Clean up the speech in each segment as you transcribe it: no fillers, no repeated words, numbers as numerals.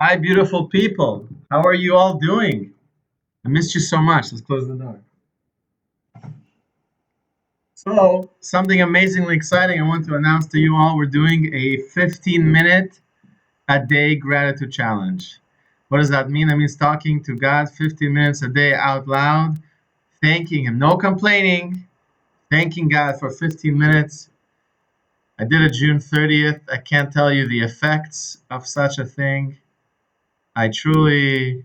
Hi, beautiful people. How are you all doing? I missed you so much. Let's close the door. So, something amazingly exciting I want to announce to you all. We're doing a 15-minute a day gratitude challenge. What does that mean? That means talking to God 15 minutes a day out loud, thanking Him, no complaining, thanking God for 15 minutes. I did it June 30th. I can't tell you the effects of such a thing. I truly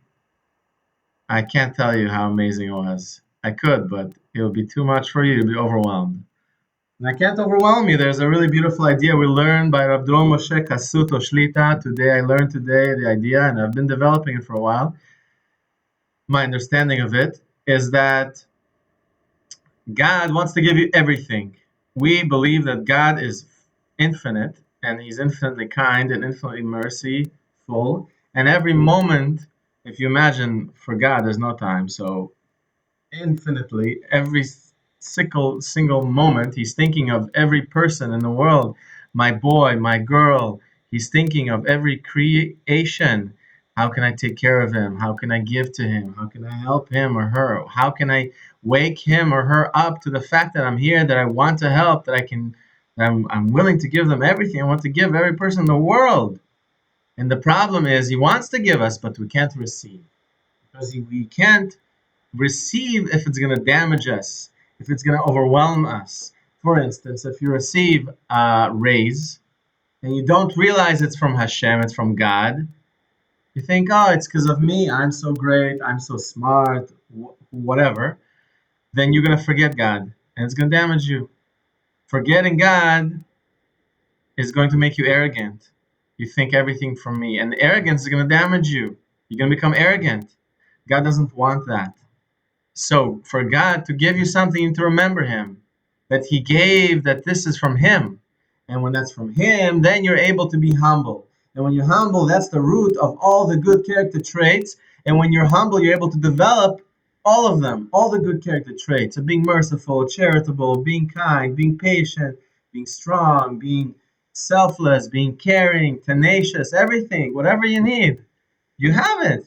I can't tell you how amazing it was. I could, but it would be too much for you. You'd be overwhelmed. And I can't overwhelm you. There's a really beautiful idea we learned by Rabdol Moshe Kasut Oshlita. I learned today the idea, and I've been developing it for a while. My understanding of it is that God wants to give you everything. We believe that God is infinite, and He's infinitely kind and infinitely merciful. And every moment, if you imagine, for God, there's no time. So infinitely every single moment he's thinking of every person in the world, my boy, my girl. He's thinking of every creation. How can I take care of him? How can I give to him? How can I help him or her? How can I wake him or her up to the fact that I'm here, that I want to help, that I'm willing to give them everything. I want to give every person in the world. And the problem is he wants to give us, but we can't receive because we can't receive if it's going to damage us, if it's going to overwhelm us. For instance, if you receive a raise and you don't realize it's from Hashem, it's from God, you think, oh, it's because of me. I'm so great. I'm so smart, whatever. Then you're going to forget God and it's going to damage you. Forgetting God is going to make you arrogant. You think everything from me. And arrogance is going to damage you. You're going to become arrogant. God doesn't want that. So for God to give you something, you need to remember Him, that He gave, that this is from Him. And when that's from Him, then you're able to be humble. And when you're humble, that's the root of all the good character traits. And when you're humble, you're able to develop all of them, all the good character traits of being merciful, charitable, being kind, being patient, being strong, being selfless, being caring, tenacious, everything, whatever you need, you have it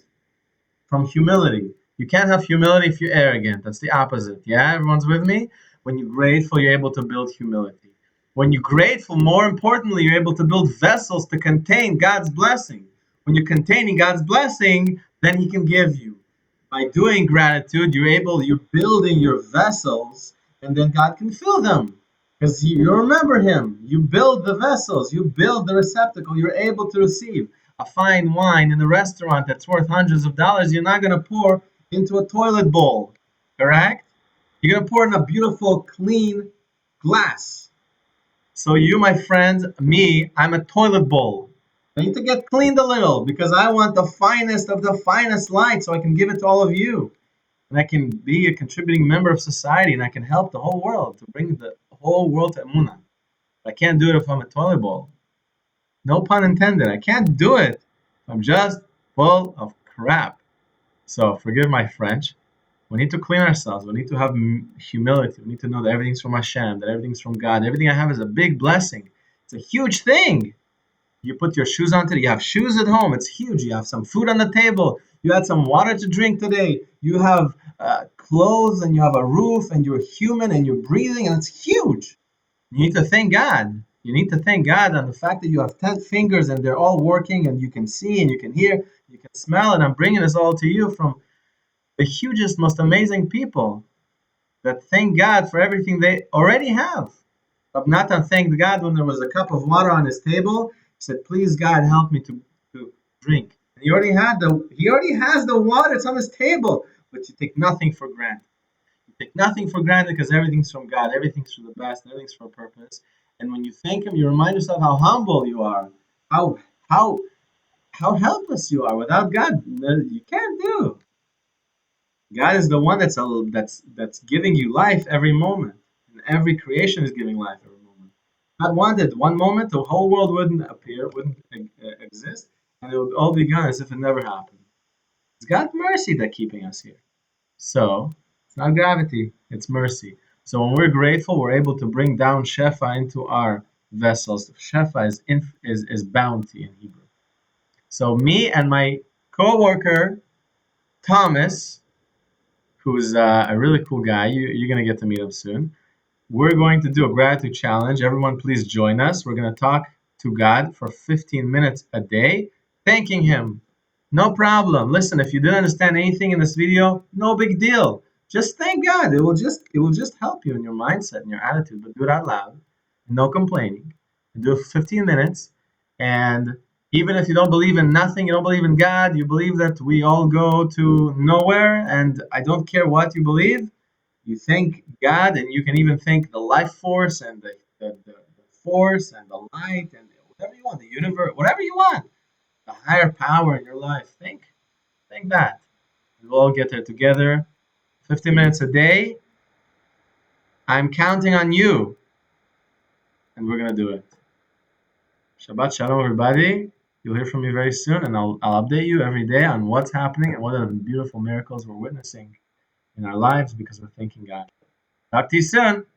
from humility. You can't have humility if you're arrogant. That's the opposite. Yeah, everyone's with me? When you're grateful, you're able to build humility. When you're grateful, more importantly, you're able to build vessels to contain God's blessing. When you're containing God's blessing, then He can give you. By doing gratitude, you're building your vessels, and then God can fill them. Because you remember Him. You build the vessels, you build the receptacle, you're able to receive a fine wine in a restaurant that's worth hundreds of dollars. You're not going to pour into a toilet bowl, correct? You're going to pour in a beautiful, clean glass. So you, my friend, me, I'm a toilet bowl. I need to get cleaned a little because I want the finest of the finest light so I can give it to all of you. And I can be a contributing member of society and I can help the whole world to bring the whole world to Emunah. I can't do it if I'm a toilet bowl. No pun intended. I can't do it. I'm just full of crap. So forgive my French. We need to clean ourselves. We need to have humility. We need to know that everything's from Hashem, that everything's from God. Everything I have is a big blessing. It's a huge thing. You put your shoes on today. You have shoes at home. It's huge. You have some food on the table. You had some water to drink today. You have clothes and you have a roof and you're human and you're breathing and it's huge. You need to thank God. You need to thank God on the fact that you have 10 fingers and they're all working and you can see and you can hear, you can smell, and I'm bringing this all to you from the hugest, most amazing people that thank God for everything they already have. Rab Natan thanked God when there was a cup of water on his table. He said, "Please, God, help me to drink." And he already has the water. It's on his table, but you take nothing for granted. Take nothing for granted because everything's from God, everything's for the best, everything's for a purpose. And when you thank Him, you remind yourself how humble you are, how how how helpless you are. Without God, you can't do. God is the one that's giving you life every moment, and every creation is giving life every moment. God wanted one moment the whole world wouldn't appear, wouldn't exist, and it would all be gone as if it never happened. It's God's mercy that keeping us here. So it's not gravity, it's mercy. So when we're grateful, we're able to bring down Shefa into our vessels. Shefa is bounty in Hebrew. So me and my coworker Thomas, who's a really cool guy, you're gonna get to meet him soon. We're going to do a gratitude challenge. Everyone, please join us. We're going to talk to God for 15 minutes a day, thanking Him. No problem. Listen, if you didn't understand anything in this video, no big deal. Just thank God. It will just help you in your mindset and your attitude. But do it out loud. No complaining. Do it for 15 minutes. And even if you don't believe in nothing, you don't believe in God, you believe that we all go to nowhere, and I don't care what you believe, you thank God, and you can even thank the life force and the force and the light and whatever you want, the universe, whatever you want, the higher power in your life. Thank that. We'll all get there together. 15 minutes a day. I'm counting on you, and we're gonna do it. Shabbat shalom, everybody. You'll hear from me very soon, and I'll update you every day on what's happening and what are the beautiful miracles we're witnessing in our lives because we're thanking God. Talk to you soon.